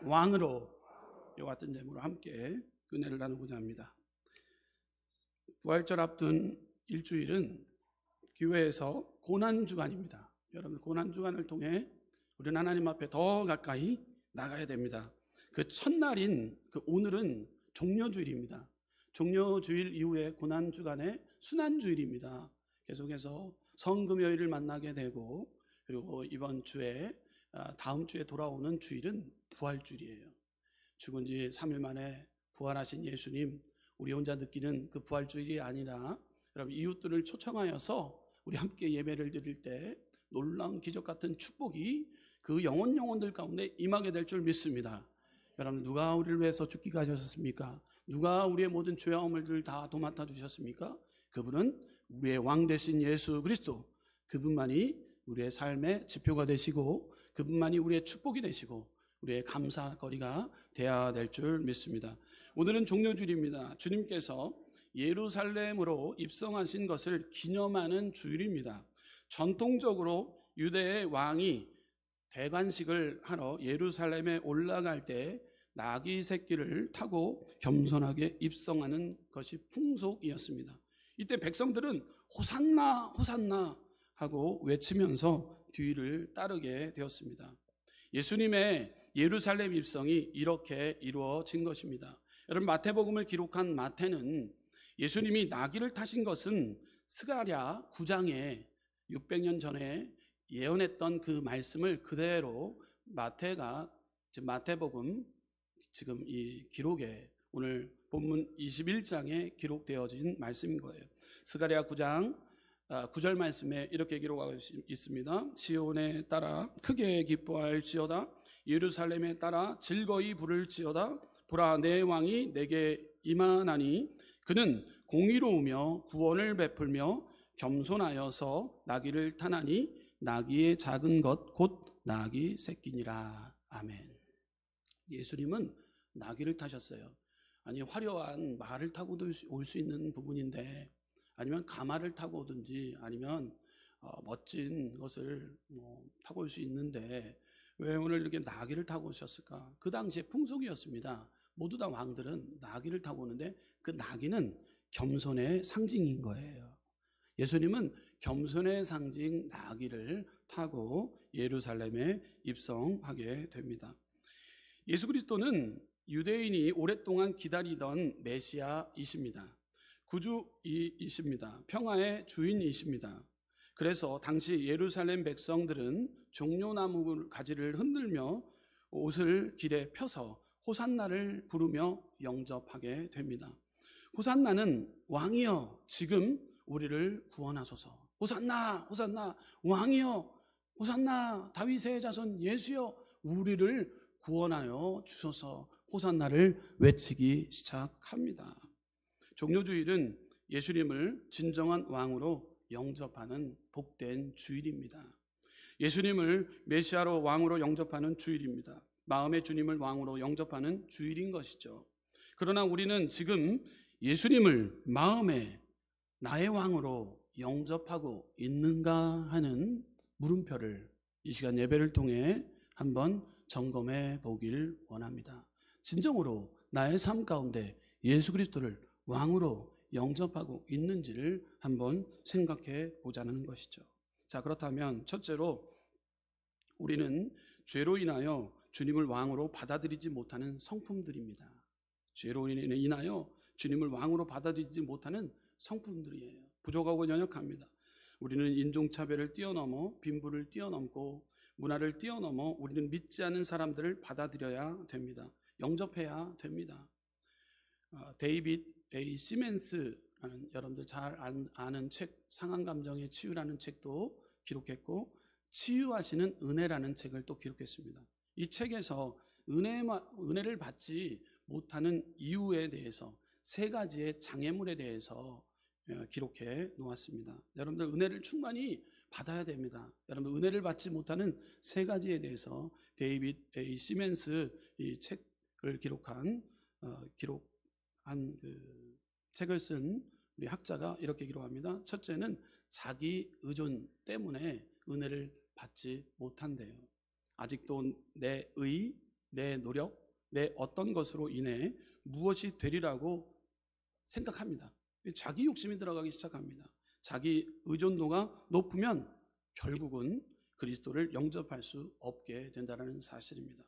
왕으로 이와 같은 제목으로 함께 은혜를 나누고자 합니다. 부활절 앞둔 일주일은 교회에서 고난주간입니다. 여러분, 고난주간을 통해 우리는 하나님 앞에 더 가까이 나가야 됩니다. 그 첫날인 그 오늘은 종려주일입니다. 종려주일 이후에 고난주간의 순환주일입니다. 계속해서 성금요일을 만나게 되고, 그리고 이번 주에 다음 주에 돌아오는 주일은 부활주일이에요. 죽은 지 3일 만에 부활하신 예수님, 우리 혼자 느끼는 그 부활주일이 아니라 여러분 이웃들을 초청하여서 우리 함께 예배를 드릴 때 놀라운 기적 같은 축복이 그 영혼들 가운데 임하게 될 줄 믿습니다. 여러분, 누가 우리를 위해서 죽기까지 하셨습니까? 누가 우리의 모든 죄와함을 다 도맡아 주셨습니까? 그분은 우리의 왕 되신 예수 그리스도, 그분만이 우리의 삶의 지표가 되시고, 그분만이 우리의 축복이 되시고 우리의 감사거리가 되어야 될 줄 믿습니다. 오늘은 종려주일입니다. 주님께서 예루살렘으로 입성하신 것을 기념하는 주일입니다. 전통적으로 유대의 왕이 대관식을 하러 예루살렘에 올라갈 때 나귀 새끼를 타고 겸손하게 입성하는 것이 풍속이었습니다. 이때 백성들은 호산나 호산나 하고 외치면서 뒤를 따르게 되었습니다. 예수님의 예루살렘 입성이 이렇게 이루어진 것입니다. 여러분, 마태복음을 기록한 마태는 예수님이 나귀를 타신 것은 스가랴 9장에 600년 전에 예언했던 그 말씀을 그대로 마태복음 지금 이 기록에 오늘 본문 21장에 기록되어진 말씀인 거예요. 스가랴 9장 9절 말씀에 이렇게 기록하고 있습니다. 시온에 따라 크게 기뻐할지어다, 예루살렘에 따라 즐거이 부를지어다. 보라, 내 왕이 내게 임하나니 그는 공의로우며 구원을 베풀며 겸손하여서 나귀를 타나니 나귀의 작은 것 곧 나귀 새끼니라. 아멘. 예수님은 나귀를 타셨어요. 아니, 화려한 말을 타고도 올 수 있는 부분인데, 아니면 가마를 타고 오든지 아니면 멋진 것을 타고 올 수 있는데 왜 오늘 이렇게 나귀를 타고 오셨을까? 그 당시의 풍속이었습니다. 모두 다 왕들은 나귀를 타고 오는데 그 나귀는 겸손의 상징인 거예요. 예수님은 겸손의 상징 나귀를 타고 예루살렘에 입성하게 됩니다. 예수 그리스도는 유대인이 오랫동안 기다리던 메시아이십니다. 구주이십니다. 평화의 주인이십니다. 그래서 당시 예루살렘 백성들은 종려나무 가지를 흔들며 옷을 길에 펴서 호산나를 부르며 영접하게 됩니다. 호산나는 왕이여 지금 우리를 구원하소서. 호산나 호산나, 왕이여 호산나, 다윗의 자손 예수여 우리를 구원하여 주소서. 호산나를 외치기 시작합니다. 종려주일은 예수님을 진정한 왕으로 영접하는 복된 주일입니다. 예수님을 메시아로 왕으로 영접하는 주일입니다. 마음의 주님을 왕으로 영접하는 주일인 것이죠. 그러나 우리는 지금 예수님을 마음에 나의 왕으로 영접하고 있는가 하는 물음표를 이 시간 예배를 통해 한번 점검해 보길 원합니다. 진정으로 나의 삶 가운데 예수 그리스도를 왕으로 영접하고 있는지를 한번 생각해 보자는 것이죠. 자, 그렇다면 첫째로 우리는 죄로 인하여 주님을 왕으로 받아들이지 못하는 성품들입니다. 죄로 인하여 주님을 왕으로 받아들이지 못하는 성품들이에요. 부족하고 연약합니다. 우리는 인종차별을 뛰어넘어 빈부를 뛰어넘고 문화를 뛰어넘어 우리는 믿지 않는 사람들을 받아들여야 됩니다. 영접해야 됩니다. 데이빗 A. 시멘스라는 여러분들 잘 아는 책, 상한감정의 치유라는 책도 기록했고, 치유하시는 은혜라는 책을 또 기록했습니다. 이 책에서 은혜를 받지 못하는 이유에 대해서 세 가지의 장애물에 대해서 기록해 놓았습니다. 여러분들 은혜를 충만히 받아야 됩니다. 여러분, 은혜를 받지 못하는 세 가지에 대해서 데이빗 A. 시멘스 이 책을 기록한 그 책을 쓴 우리 학자가 이렇게 기록합니다. 첫째는 자기 의존 때문에 은혜를 받지 못한대요. 아직도 내 의, 내 노력, 내 어떤 것으로 인해 무엇이 되리라고 생각합니다. 자기 욕심이 들어가기 시작합니다. 자기 의존도가 높으면 결국은 그리스도를 영접할 수 없게 된다는 사실입니다.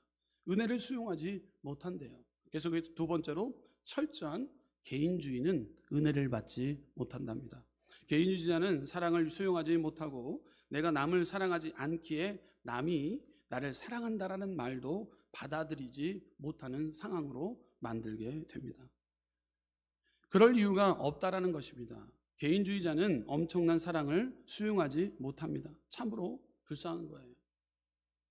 은혜를 수용하지 못한대요. 그래서 두 번째로 철저한 개인주의는 은혜를 받지 못한답니다. 개인주의자는 사랑을 수용하지 못하고 내가 남을 사랑하지 않기에 남이 나를 사랑한다라는 말도 받아들이지 못하는 상황으로 만들게 됩니다. 그럴 이유가 없다라는 것입니다. 개인주의자는 엄청난 사랑을 수용하지 못합니다. 참으로 불쌍한 거예요.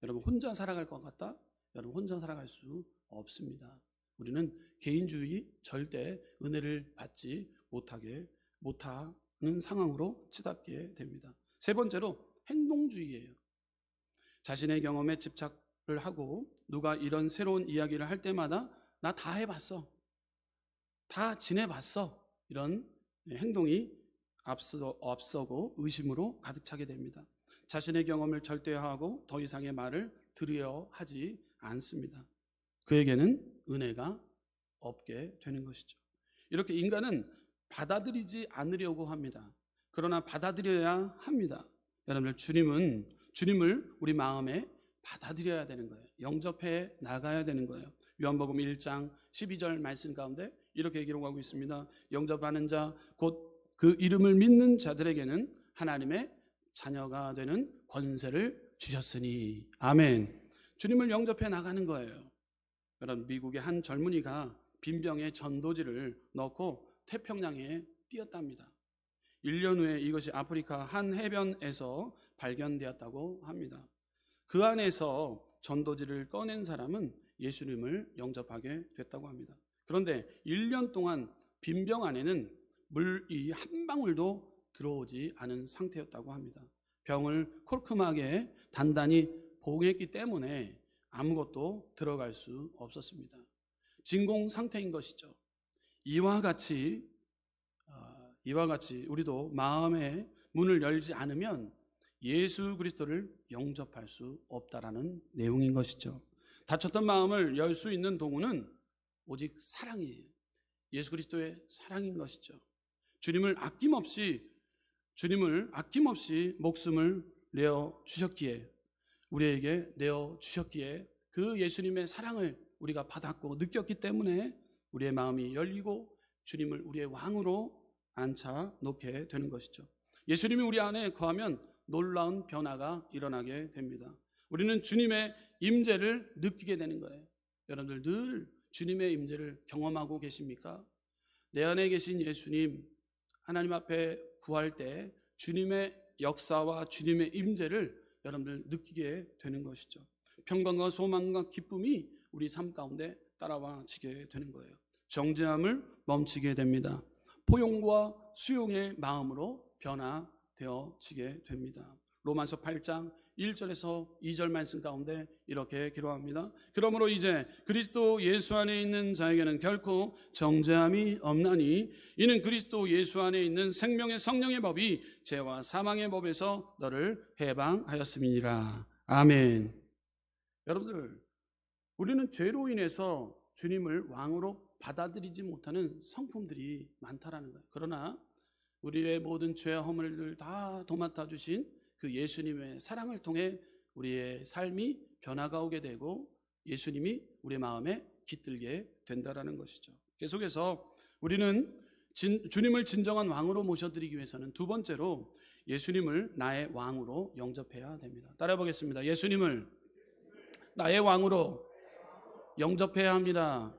여러분 혼자 살아갈 것 같다? 여러분 혼자 살아갈 수 없습니다. 우리는 개인주의 절대 은혜를 받지 못하는 상황으로 치닫게 됩니다. 세 번째로 행동주의예요. 자신의 경험에 집착을 하고 누가 이런 새로운 이야기를 할 때마다 나 다 해봤어, 다 지내봤어, 이런 행동이 앞서고 의심으로 가득 차게 됩니다. 자신의 경험을 절대화하고 더 이상의 말을 들으려 하지 않습니다. 그에게는 은혜가 없게 되는 것이죠. 이렇게 인간은 받아들이지 않으려고 합니다. 그러나 받아들여야 합니다. 여러분들, 주님을 우리 마음에 받아들여야 되는 거예요. 영접해 나가야 되는 거예요. 요한복음 1장 12절 말씀 가운데 이렇게 기록하고 있습니다. 영접하는 자, 곧 그 이름을 믿는 자들에게는 하나님의 자녀가 되는 권세를 주셨으니. 아멘. 주님을 영접해 나가는 거예요. 여러분, 미국의 한 젊은이가 빈병에 전도지를 넣고 태평양에 뛰었답니다. 1년 후에 이것이 아프리카 한 해변에서 발견되었다고 합니다. 그 안에서 전도지를 꺼낸 사람은 예수님을 영접하게 됐다고 합니다. 그런데 1년 동안 빈병 안에는 물이 한 방울도 들어오지 않은 상태였다고 합니다. 병을 콜크하게 단단히 봉했기 때문에 아무것도 들어갈 수 없었습니다. 진공 상태인 것이죠. 이와 같이 우리도 마음의 문을 열지 않으면 예수 그리스도를 영접할 수 없다라는 내용인 것이죠. 닫혔던 마음을 열 수 있는 도구는 오직 사랑이에요. 예수 그리스도의 사랑인 것이죠. 주님을 아낌없이 목숨을 내어 주셨기에, 우리에게 내어 주셨기에 그 예수님의 사랑을 우리가 받았고 느꼈기 때문에 우리의 마음이 열리고 주님을 우리의 왕으로 앉혀 놓게 되는 것이죠. 예수님이 우리 안에 거하면 놀라운 변화가 일어나게 됩니다. 우리는 주님의 임재를 느끼게 되는 거예요. 여러분들 늘 주님의 임재를 경험하고 계십니까? 내 안에 계신 예수님, 하나님 앞에 구할 때 주님의 역사와 주님의 임재를 여러분들 느끼게 되는 것이죠. 평강과 소망과 기쁨이 우리 삶 가운데 따라와지게 되는 거예요. 정죄함을 멈추게 됩니다. 포용과 수용의 마음으로 변화되어지게 됩니다. 로마서 8장 1절에서 2절 말씀 가운데 이렇게 기록합니다. 그러므로 이제 그리스도 예수 안에 있는 자에게는 결코 정죄함이 없나니 이는 그리스도 예수 안에 있는 생명의 성령의 법이 죄와 사망의 법에서 너를 해방하였음이니라. 아멘. 여러분들, 우리는 죄로 인해서 주님을 왕으로 받아들이지 못하는 성품들이 많다라는 거예요. 그러나 우리의 모든 죄와 허물을 다 도맡아 주신 그 예수님의 사랑을 통해 우리의 삶이 변화가 오게 되고 예수님이 우리 마음에 깃들게 된다라는 것이죠. 계속해서 우리는 주님을 진정한 왕으로 모셔드리기 위해서는 두 번째로 예수님을 나의 왕으로 영접해야 됩니다. 따라해 보겠습니다. 예수님을 나의 왕으로 영접해야 합니다.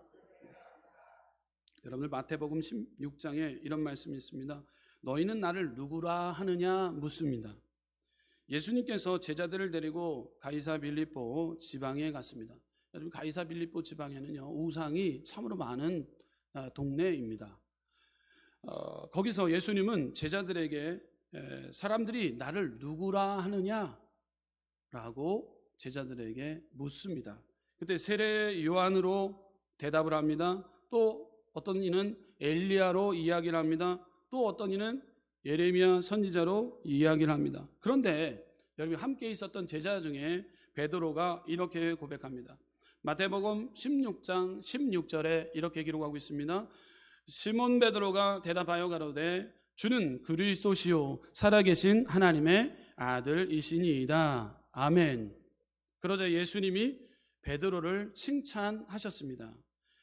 여러분들, 마태복음 16장에 이런 말씀이 있습니다. 너희는 나를 누구라 하느냐 묻습니다. 예수님께서 제자들을 데리고 가이사 빌립보 지방에 갔습니다. 여러분, 가이사 빌립보 지방에는요 우상이 참으로 많은 동네입니다. 거기서 예수님은 제자들에게 사람들이 나를 누구라 하느냐라고 제자들에게 묻습니다. 그때 세례 요한으로 대답을 합니다. 또 어떤 이는 엘리야로 이야기를 합니다. 또 어떤 이는 예레미야 선지자로 이야기를 합니다. 그런데 여러분, 함께 있었던 제자 중에 베드로가 이렇게 고백합니다. 마태복음 16장 16절에 이렇게 기록하고 있습니다. 시몬 베드로가 대답하여 가로되 주는 그리스도시요 살아계신 하나님의 아들이시니이다. 아멘. 그러자 예수님이 베드로를 칭찬하셨습니다.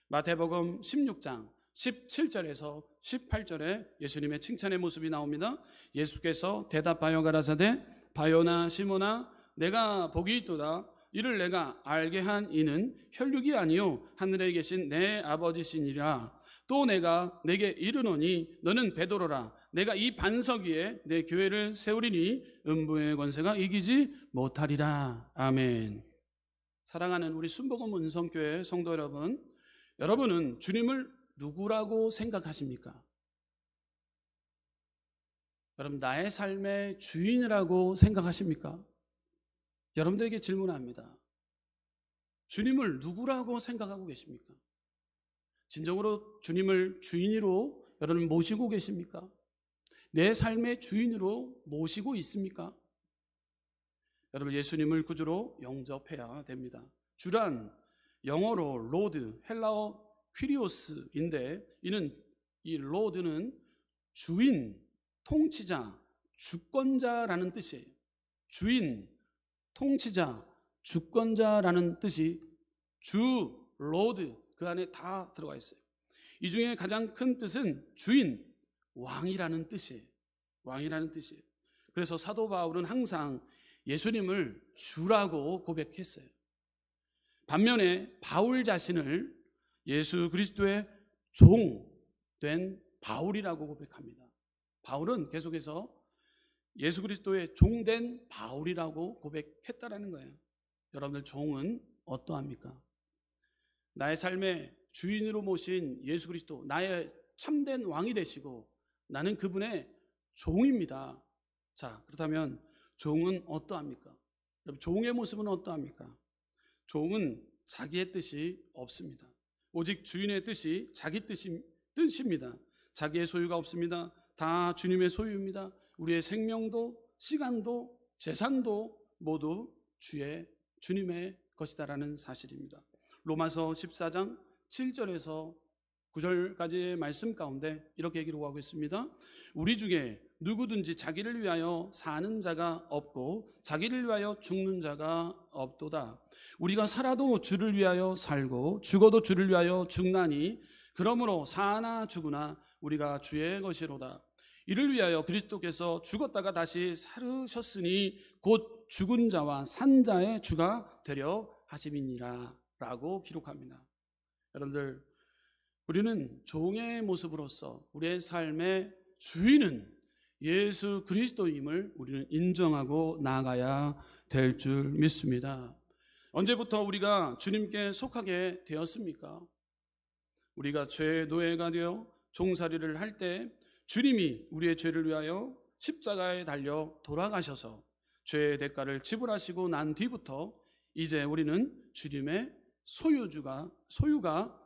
마태복음 16장 17절에서 18절에 예수님의 칭찬의 모습이 나옵니다. 예수께서 대답하여 가라사대 바요나 시몬아 내가 복이 있도다. 이를 내가 알게 한 이는 혈육이 아니요 하늘에 계신 내 아버지시니라. 또 내가 내게 이르노니 너는 베드로라. 내가 이 반석 위에 내 교회를 세우리니 음부의 권세가 이기지 못하리라. 아멘. 사랑하는 우리 순복음 은성교회 성도 여러분, 여러분은 주님을 누구라고 생각하십니까? 여러분, 나의 삶의 주인이라고 생각하십니까? 여러분들에게 질문합니다. 주님을 누구라고 생각하고 계십니까? 진정으로 주님을 주인으로 여러분 모시고 계십니까? 내 삶의 주인으로 모시고 있습니까? 여러분, 예수님을 구주로 영접해야 됩니다. 주란 영어로 로드, 헬라어 퀴리오스인데 이 로드는 주인, 통치자, 주권자라는 뜻이에요. 주인, 통치자, 주권자라는 뜻이 주, 로드 그 안에 다 들어가 있어요. 이 중에 가장 큰 뜻은 주인, 왕이라는 뜻이에요. 왕이라는 뜻이에요. 그래서 사도 바울은 항상 예수님을 주라고 고백했어요. 반면에 바울 자신을 예수 그리스도의 종된 바울이라고 고백합니다. 바울은 계속해서 예수 그리스도의 종된 바울이라고 고백했다라는 거예요. 여러분들, 종은 어떠합니까? 나의 삶의 주인으로 모신 예수 그리스도, 나의 참된 왕이 되시고 나는 그분의 종입니다. 자, 그렇다면 종은 어떠합니까? 종의 모습은 어떠합니까? 종은 자기의 뜻이 없습니다. 오직 주인의 뜻이 자기 뜻입니다. 자기의 소유가 없습니다. 다 주님의 소유입니다. 우리의 생명도 시간도 재산도 모두 주님의 것이다라는 사실입니다. 로마서 14장 7절에서 9절까지의 말씀 가운데 이렇게 기록하고 있습니다. 우리 중에 누구든지 자기를 위하여 사는 자가 없고 자기를 위하여 죽는 자가 없도다. 우리가 살아도 주를 위하여 살고 죽어도 주를 위하여 죽나니 그러므로 사나 죽으나 우리가 주의 것이로다. 이를 위하여 그리스도께서 죽었다가 다시 살으셨으니 곧 죽은 자와 산 자의 주가 되려 하심이니라 라고 기록합니다. 여러분들, 우리는 종의 모습으로서 우리의 삶의 주인은 예수 그리스도임을 우리는 인정하고 나아가야 될 줄 믿습니다. 언제부터 우리가 주님께 속하게 되었습니까? 우리가 죄의 노예가 되어 종살이를 할 때 주님이 우리의 죄를 위하여 십자가에 달려 돌아가셔서 죄의 대가를 지불하시고 난 뒤부터 이제 우리는 주님의 소유가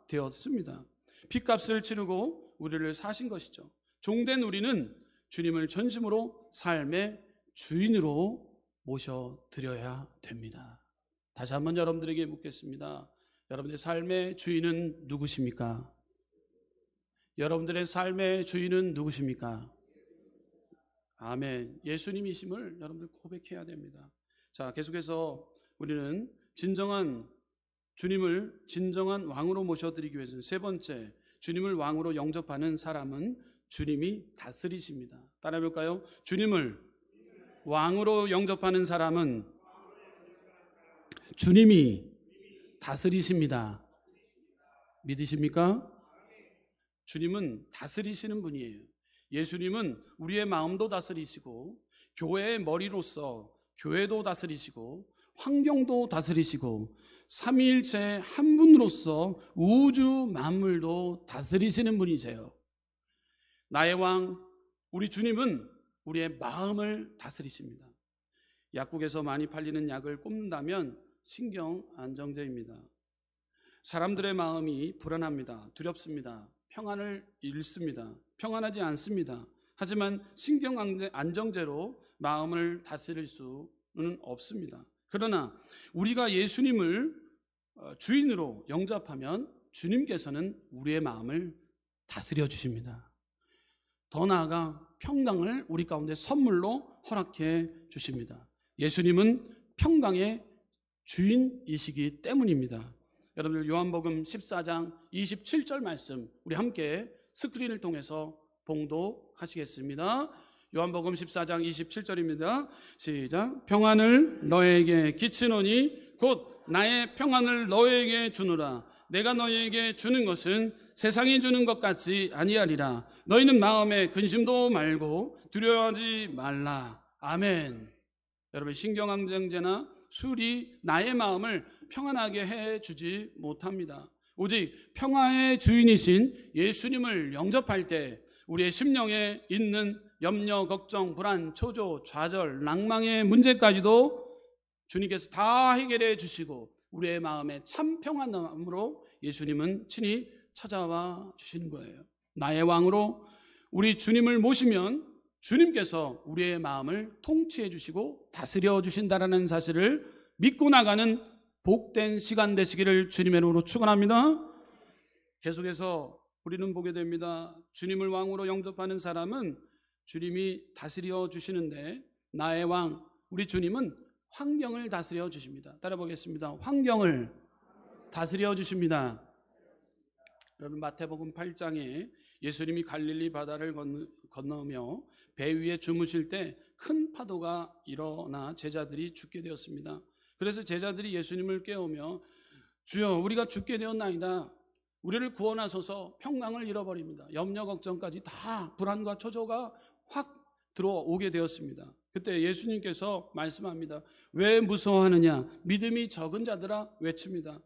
되었습니다. 핏값을 치르고 우리를 사신 것이죠. 종된 우리는 주님을 전심으로 삶의 주인으로 모셔드려야 됩니다. 다시 한번 여러분들에게 묻겠습니다. 여러분의 삶의 주인은 누구십니까? 여러분들의 삶의 주인은 누구십니까? 아멘. 예수님이심을 여러분들 고백해야 됩니다. 자, 계속해서 우리는 주님을 진정한 왕으로 모셔드리기 위해서는 세 번째, 주님을 왕으로 영접하는 사람은 주님이 다스리십니다. 따라해볼까요? 주님을 왕으로 영접하는 사람은 주님이 다스리십니다. 믿으십니까? 주님은 다스리시는 분이에요. 예수님은 우리의 마음도 다스리시고 교회의 머리로서 교회도 다스리시고 환경도 다스리시고 삼위일체 한 분으로서 우주 만물도 다스리시는 분이세요. 나의 왕, 우리 주님은 우리의 마음을 다스리십니다. 약국에서 많이 팔리는 약을 꼽는다면 신경 안정제입니다. 사람들의 마음이 불안합니다. 두렵습니다. 평안을 잃습니다. 평안하지 않습니다. 하지만 신경 안정제로 마음을 다스릴 수는 없습니다. 그러나 우리가 예수님을 주인으로 영접하면 주님께서는 우리의 마음을 다스려 주십니다. 더 나아가 평강을 우리 가운데 선물로 허락해 주십니다. 예수님은 평강의 주인이시기 때문입니다. 여러분들 요한복음 14장 27절 말씀 우리 함께 스크린을 통해서 봉독하시겠습니다. 요한복음 14장 27절입니다. 시작. 평안을 너에게 끼치노니 곧 나의 평안을 너에게 주노라. 내가 너희에게 주는 것은 세상이 주는 것 같지 아니하리라. 너희는 마음에 근심도 말고 두려워하지 말라. 아멘. 여러분, 신경항쟁제나 술이 나의 마음을 평안하게 해주지 못합니다. 오직 평화의 주인이신 예수님을 영접할 때 우리의 심령에 있는 염려, 걱정, 불안, 초조, 좌절, 낭망의 문제까지도 주님께서 다 해결해 주시고 우리의 마음에 참 평안함으로 예수님은 친히 찾아와 주시는 거예요. 나의 왕으로 우리 주님을 모시면 주님께서 우리의 마음을 통치해 주시고 다스려 주신다라는 사실을 믿고 나가는 복된 시간 되시기를 주님의 이름으로 축원합니다. 계속해서 우리는 보게 됩니다. 주님을 왕으로 영접하는 사람은 주님이 다스려 주시는데 나의 왕 우리 주님은 환경을 다스려 주십니다. 따라 보겠습니다. 환경을 다스려 주십니다. 여러분, 마태복음 8장에 예수님이 갈릴리 바다를 건너며 배 위에 주무실 때 큰 파도가 일어나 제자들이 죽게 되었습니다. 그래서 제자들이 예수님을 깨우며 주여 우리가 죽게 되었나이다. 우리를 구원하소서. 평강을 잃어버립니다. 염려 걱정까지 다 불안과 초조가 확 들어오게 되었습니다. 그때 예수님께서 말씀합니다. 왜 무서워하느냐? 믿음이 적은 자들아 외칩니다.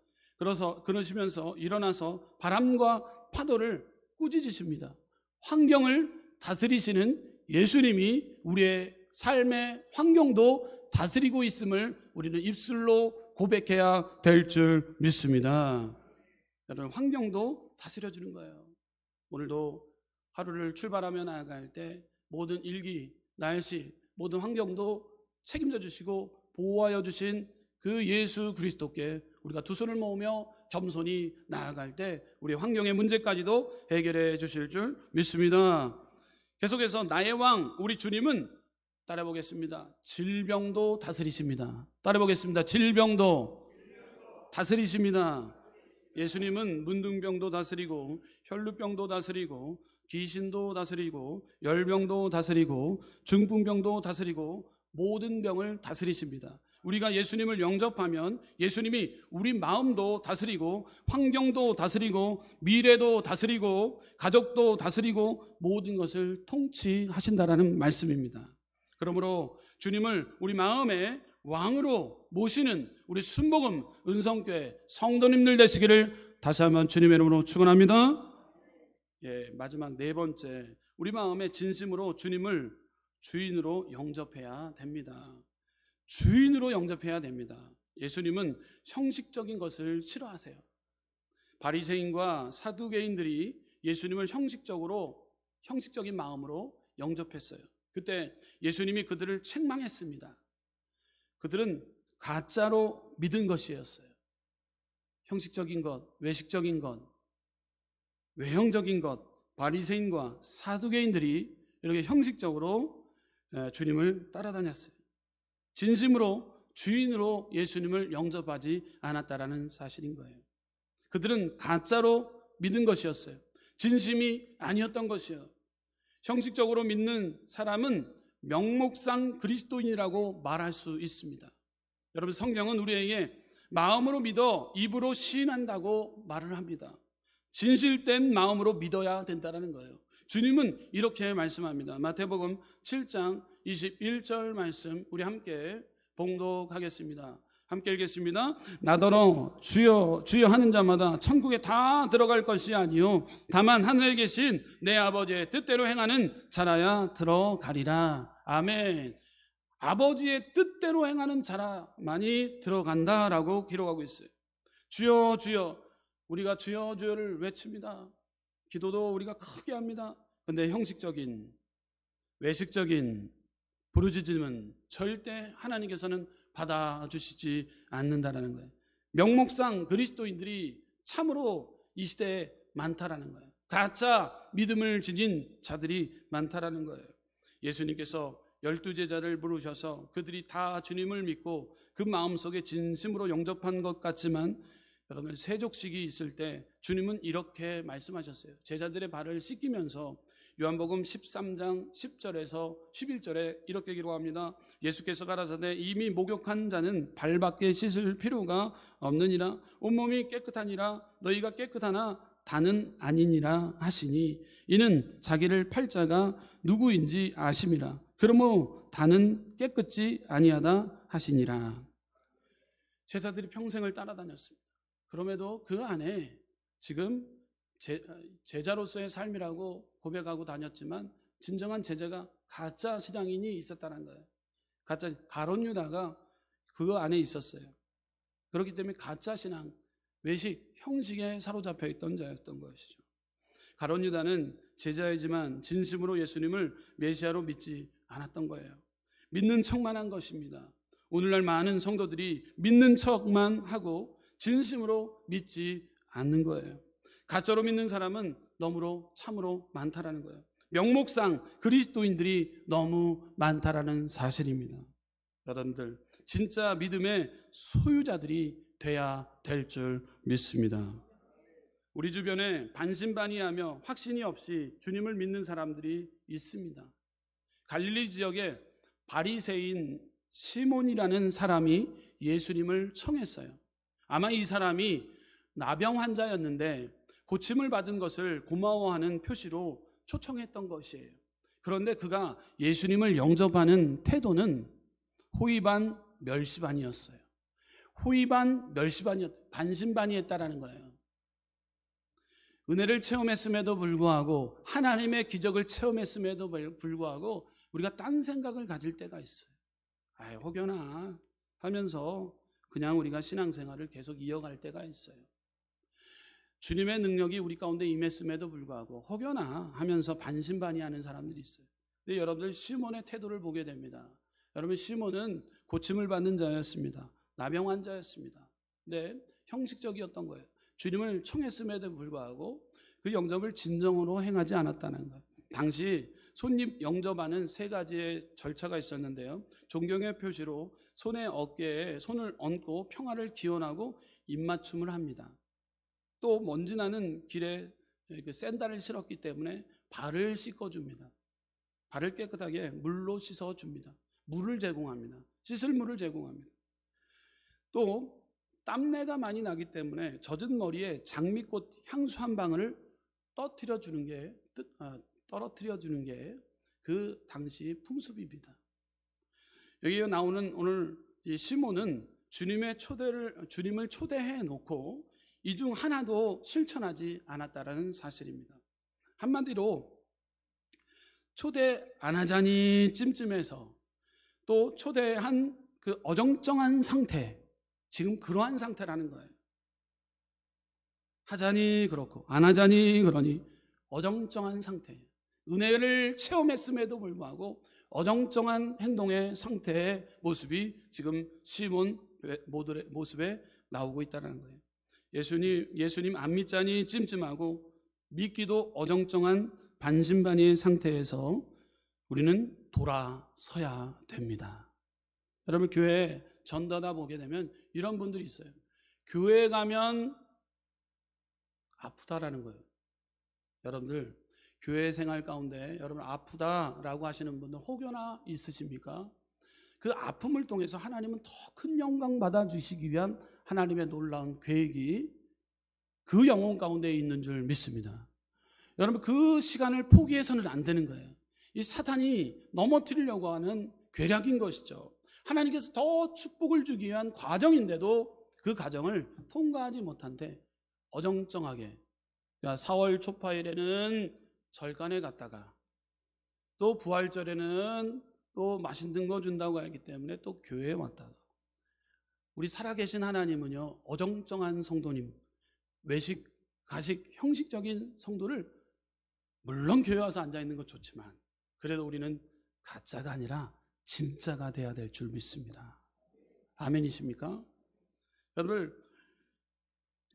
그러시면서 일어나서 바람과 파도를 꾸짖으십니다. 환경을 다스리시는 예수님이 우리의 삶의 환경도 다스리고 있음을 우리는 입술로 고백해야 될 줄 믿습니다. 여러분, 환경도 다스려주는 거예요. 오늘도 하루를 출발하며 나아갈 때 모든 일기, 날씨, 모든 환경도 책임져 주시고 보호하여 주신 그 예수 그리스도께 우리가 두 손을 모으며 겸손히 나아갈 때 우리의 환경의 문제까지도 해결해 주실 줄 믿습니다. 계속해서 나의 왕 우리 주님은 따라보겠습니다. 질병도 다스리십니다. 따라보겠습니다. 질병도 다스리십니다. 예수님은 문둥병도 다스리고 혈루병도 다스리고 귀신도 다스리고 열병도 다스리고 중풍병도 다스리고 모든 병을 다스리십니다. 우리가 예수님을 영접하면 예수님이 우리 마음도 다스리고 환경도 다스리고 미래도 다스리고 가족도 다스리고 모든 것을 통치하신다라는 말씀입니다. 그러므로 주님을 우리 마음의 왕으로 모시는 우리 순복음 은성교회 성도님들 되시기를 다시 한번 주님의 이름으로 축원합니다. 마지막 네 번째, 우리 마음의 진심으로 주님을 주인으로 영접해야 됩니다. 주인으로 영접해야 됩니다. 예수님은 형식적인 것을 싫어하세요. 바리새인과 사두개인들이 예수님을 형식적인 마음으로 영접했어요. 그때 예수님이 그들을 책망했습니다. 그들은 가짜로 믿은 것이었어요. 형식적인 것, 외식적인 것, 외형적인 것, 바리새인과 사두개인들이 이렇게 형식적으로 주님을 따라다녔어요. 진심으로 주인으로 예수님을 영접하지 않았다라는 사실인 거예요. 그들은 가짜로 믿은 것이었어요. 진심이 아니었던 것이에요. 형식적으로 믿는 사람은 명목상 그리스도인이라고 말할 수 있습니다. 여러분, 성경은 우리에게 마음으로 믿어 입으로 시인한다고 말을 합니다. 진실된 마음으로 믿어야 된다는 거예요. 주님은 이렇게 말씀합니다. 마태복음 7장 21절 말씀 우리 함께 봉독하겠습니다. 함께 읽겠습니다. 나더러 주여 주여 하는 자마다 천국에 다 들어갈 것이 아니요 다만 하늘에 계신 내 아버지의 뜻대로 행하는 자라야 들어가리라. 아멘. 아버지의 뜻대로 행하는 자라만이 들어간다라고 기록하고 있어요. 주여 주여, 우리가 주여 주여를 외칩니다. 기도도 우리가 크게 합니다. 그런데 형식적인, 외식적인 부르짖음은 절대 하나님께서는 받아주시지 않는다라는 거예요. 명목상 그리스도인들이 참으로 이 시대에 많다라는 거예요. 가짜 믿음을 지닌 자들이 많다라는 거예요. 예수님께서 12제자를 부르셔서 그들이 다 주님을 믿고 그 마음속에 진심으로 영접한 것 같지만, 여러분, 세족식이 있을 때 주님은 이렇게 말씀하셨어요. 제자들의 발을 씻기면서 요한복음 13장 10절에서 11절에 이렇게 기록합니다. 예수께서 가라사대 이미 목욕한 자는 발밖에 씻을 필요가 없느니라. 온몸이 깨끗하니라. 너희가 깨끗하나 다는 아니니라 하시니, 이는 자기를 팔 자가 누구인지 아심이라. 그러므로 다는 깨끗지 아니하다 하시니라. 제자들이 평생을 따라다녔습니다. 그럼에도 그 안에 지금 제자로서의 삶이라고 고백하고 다녔지만, 진정한 제자가 가짜 신앙인이 있었다는 거예요. 가짜 가룟 유다가 그 안에 있었어요. 그렇기 때문에 가짜 신앙, 외식, 형식에 사로잡혀 있던 자였던 것이죠. 가룟 유다는 제자이지만 진심으로 예수님을 메시아로 믿지 않았던 거예요. 믿는 척만 한 것입니다. 오늘날 많은 성도들이 믿는 척만 하고 진심으로 믿지 않는 거예요. 가짜로 믿는 사람은 너무로 참으로 많다라는 거예요. 명목상 그리스도인들이 너무 많다라는 사실입니다. 여러분들, 진짜 믿음의 소유자들이 돼야 될 줄 믿습니다. 우리 주변에 반신반의하며 확신이 없이 주님을 믿는 사람들이 있습니다. 갈릴리 지역에 바리새인 시몬이라는 사람이 예수님을 청했어요. 아마 이 사람이 나병 환자였는데 고침을 받은 것을 고마워하는 표시로 초청했던 것이에요. 그런데 그가 예수님을 영접하는 태도는 호의 반 멸시 반이었어요. 호의 반 멸시 반신반의했다라는 거예요. 은혜를 체험했음에도 불구하고, 하나님의 기적을 체험했음에도 불구하고 우리가 딴 생각을 가질 때가 있어요. 혹여나 하면서 그냥 우리가 신앙생활을 계속 이어갈 때가 있어요. 주님의 능력이 우리 가운데 임했음에도 불구하고 혹여나 하면서 반신반의하는 사람들이 있어요. 근데 여러분들, 시몬의 태도를 보게 됩니다. 여러분, 시몬은 고침을 받는 자였습니다. 나병 환자였습니다. 근데 형식적이었던 거예요. 주님을 청했음에도 불구하고 그 영접을 진정으로 행하지 않았다는 거예요. 당시 손님 영접하는 3가지의 절차가 있었는데요. 존경의 표시로 손의 어깨에 손을 얹고 평화를 기원하고 입맞춤을 합니다. 또 먼지 나는 길에 그 샌들을 신었기 때문에 발을 씻어줍니다. 발을 깨끗하게 물로 씻어줍니다. 물을 제공합니다. 씻을 물을 제공합니다. 또 땀내가 많이 나기 때문에 젖은 머리에 장미꽃 향수 한 방울을 떨어뜨려 주는 게 그 당시 풍습입니다. 여기에 나오는 오늘 이 시몬은 주님을 초대해 놓고 이 중 하나도 실천하지 않았다라는 사실입니다. 한마디로 초대 안 하자니 찜찜해서, 또 초대한 그 어정쩡한 상태, 지금 그러한 상태라는 거예요. 하자니 그렇고 안 하자니 그러니 어정쩡한 상태, 은혜를 체험했음에도 불구하고 어정쩡한 행동의 상태의 모습이 지금 시몬 모습에 나오고 있다는 거예요. 예수님 안 믿자니 찜찜하고 믿기도 어정쩡한 반신반의의 상태에서 우리는 돌아서야 됩니다. 여러분, 교회에 전도하다 보게 되면 이런 분들이 있어요. 교회에 가면 아프다라는 거예요. 여러분들, 교회 생활 가운데 여러분 아프다라고 하시는 분들 혹여나 있으십니까? 그 아픔을 통해서 하나님은 더 큰 영광 받아주시기 위한 하나님의 놀라운 계획이 그 영혼 가운데 있는 줄 믿습니다. 여러분, 그 시간을 포기해서는 안 되는 거예요. 이 사탄이 넘어뜨리려고 하는 괴략인 것이죠. 하나님께서 더 축복을 주기 위한 과정인데도 그 과정을 통과하지 못한데 어정쩡하게, 4월 초파일에는 절간에 갔다가 또 부활절에는 또 맛있는 거 준다고 하기 때문에 또 교회에 왔다가, 우리 살아계신 하나님은요, 어정쩡한 성도님, 외식, 가식, 형식적인 성도를 물론 교회 와서 앉아있는 것 좋지만 그래도 우리는 가짜가 아니라 진짜가 돼야 될 줄 믿습니다. 아멘이십니까? 여러분,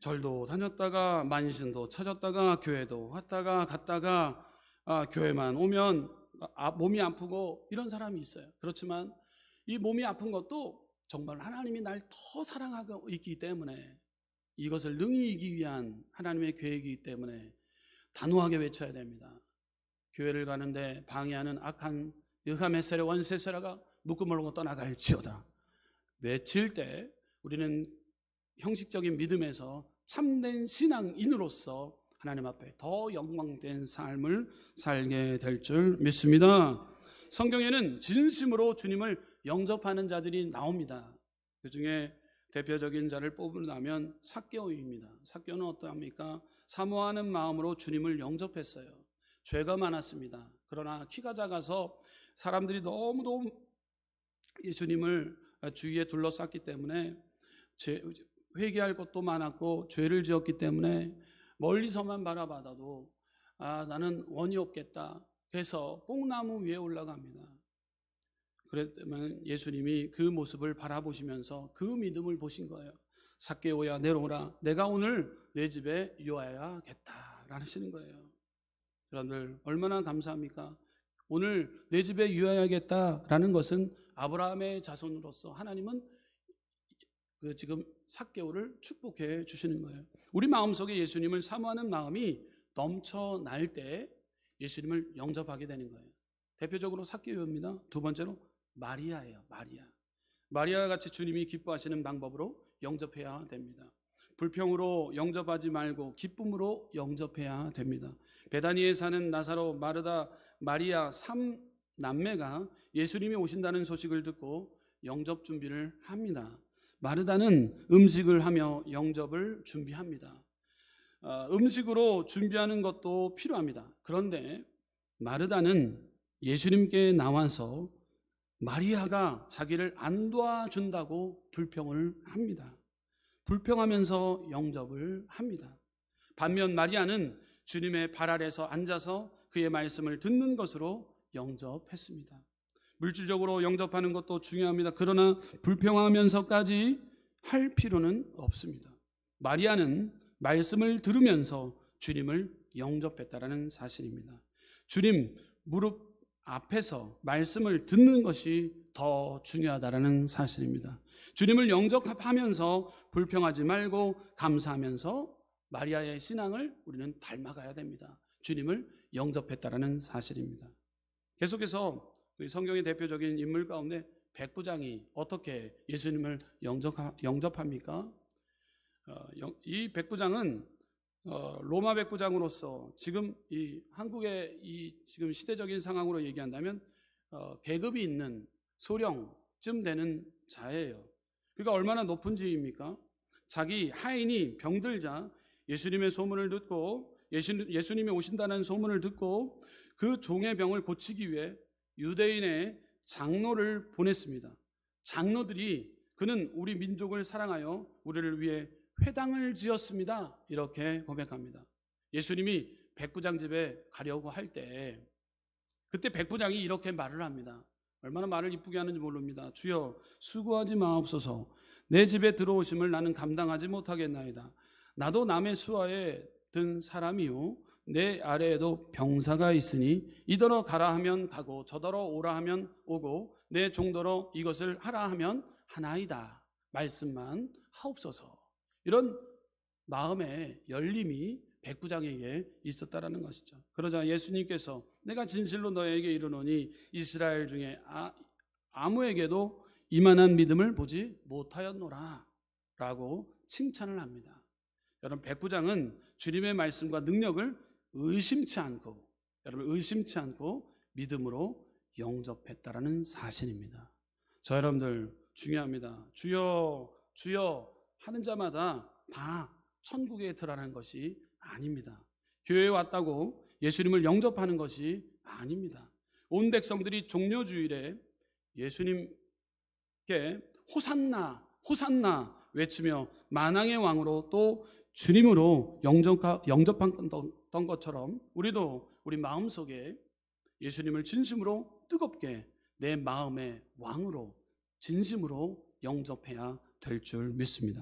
절도 다녔다가 만신도 찾았다가 교회도 왔다가 갔다가 교회만 오면 몸이 아프고 이런 사람이 있어요. 그렇지만 이 몸이 아픈 것도 정말 하나님이 날 더 사랑하고 있기 때문에, 이것을 능히 이기기 위한 하나님의 계획이기 때문에 단호하게 외쳐야 됩니다. 교회를 가는데 방해하는 악한 여하메세레 원세세라가 묶음을 놓고 떠나갈지어다 외칠 때 우리는 형식적인 믿음에서 참된 신앙인으로서 하나님 앞에 더 영광된 삶을 살게 될 줄 믿습니다. 성경에는 진심으로 주님을 영접하는 자들이 나옵니다. 그 중에 대표적인 자를 뽑으려면 삭개오입니다. 삭개오는 어떠합니까? 사모하는 마음으로 주님을 영접했어요. 죄가 많았습니다. 그러나 키가 작아서 사람들이 너무도 예수님을 주위에 둘러쌌기 때문에 회개할 것도 많았고 죄를 지었기 때문에 멀리서만 바라봐도 나는 원이 없겠다 해서 뽕나무 위에 올라갑니다. 그랬다면 예수님이 그 모습을 바라보시면서 그 믿음을 보신 거예요. 삭개오야 내려오라, 내가 오늘 내 집에 유하여야겠다 하시는 거예요. 여러분들 얼마나 감사합니까? 오늘 내 집에 유하여야겠다라는 것은 아브라함의 자손으로서 하나님은 지금 삭개오를 축복해 주시는 거예요. 우리 마음속에 예수님을 사모하는 마음이 넘쳐날 때 예수님을 영접하게 되는 거예요. 대표적으로 삭개오입니다. 두 번째로 마리아예요. 마리아와 같이 주님이 기뻐하시는 방법으로 영접해야 됩니다. 불평으로 영접하지 말고 기쁨으로 영접해야 됩니다. 베다니에 사는 나사로, 마르다, 마리아 3남매가 예수님이 오신다는 소식을 듣고 영접 준비를 합니다. 마르다는 음식을 하며 영접을 준비합니다. 음식으로 준비하는 것도 필요합니다. 그런데 마르다는 예수님께 나와서 마리아가 자기를 안 도와준다고 불평을 합니다. 불평하면서 영접을 합니다. 반면 마리아는 주님의 발 아래서 앉아서 그의 말씀을 듣는 것으로 영접했습니다. 물질적으로 영접하는 것도 중요합니다. 그러나 불평하면서까지 할 필요는 없습니다. 마리아는 말씀을 들으면서 주님을 영접했다라는 사실입니다. 주님 무릎 앞에서 말씀을 듣는 것이 더 중요하다라는 사실입니다. 주님을 영접하면서 불평하지 말고 감사하면서 마리아의 신앙을 우리는 닮아가야 됩니다. 주님을 영접했다라는 사실입니다. 계속해서 성경의 대표적인 인물 가운데 백부장이 어떻게 예수님을 영접합니까? 이 백부장은 로마 백부장으로서 지금 이 한국의 이 지금 시대적인 상황으로 얘기한다면 계급이 있는 소령쯤 되는 자예요. 그러니까 얼마나 높은 지위입니까? 자기 하인이 병들자 예수님의 소문을 듣고 예수님이 오신다는 소문을 듣고 그 종의 병을 고치기 위해 유대인의 장로를 보냈습니다. 장로들이 그는 우리 민족을 사랑하여 우리를 위해 회당을 지었습니다. 이렇게 고백합니다. 예수님이 백부장 집에 가려고 할 때 그때 백부장이 이렇게 말을 합니다. 얼마나 말을 이쁘게 하는지 모릅니다. 주여 수고하지 마옵소서. 내 집에 들어오심을 나는 감당하지 못하겠나이다. 나도 남의 수하에 든 사람이요 내 아래에도 병사가 있으니 이더러 가라 하면 가고 저더러 오라 하면 오고 내 종더러 이것을 하라 하면 하나이다. 말씀만 하옵소서. 이런 마음의 열림이 백부장에게 있었다라는 것이죠. 그러자 예수님께서 내가 진실로 너에게 이르노니 이스라엘 중에 아무에게도 이만한 믿음을 보지 못하였노라 라고 칭찬을 합니다. 여러분, 백부장은 주님의 말씀과 능력을 의심치 않고 믿음으로 영접했다라는 사실입니다. 저 여러분들 중요합니다. 주여 주여 하는 자마다 다 천국에 들어가는 것이 아닙니다. 교회에 왔다고 예수님을 영접하는 것이 아닙니다. 온 백성들이 종려주일에 예수님께 호산나 호산나 외치며 만왕의 왕으로 또 주님으로 영접했던 것처럼 우리도 우리 마음속에 예수님을 진심으로 뜨겁게 내 마음의 왕으로 진심으로 영접해야 될 줄 믿습니다.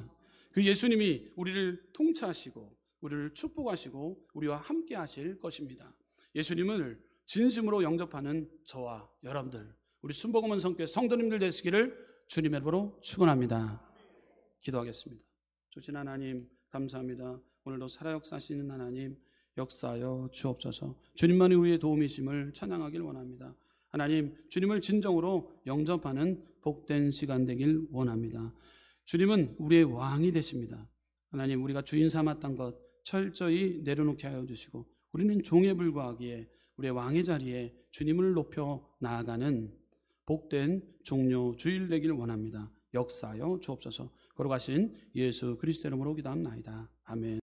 그 예수님이 우리를 통치하시고 우리를 축복하시고 우리와 함께 하실 것입니다. 예수님을 진심으로 영접하는 저와 여러분들, 우리 순복음원 성교회 성도님들 되시기를 주님의 이름으로 축원합니다. 기도하겠습니다. 주신 하나님 감사합니다. 오늘도 살아 역사하시는 하나님 역사하여 주옵소서. 주님만이 우리의 도움이심을 찬양하길 원합니다. 하나님, 주님을 진정으로 영접하는 복된 시간 되길 원합니다. 주님은 우리의 왕이 되십니다. 하나님, 우리가 주인 삼았던 것 철저히 내려놓게 하여 주시고 우리는 종에 불과하기에 우리의 왕의 자리에 주님을 높여 나아가는 복된 종료 주일 되길 원합니다. 역사하여 주옵소서. 걸어가신 예수 그리스도 이름으로 기도합나이다. 아멘.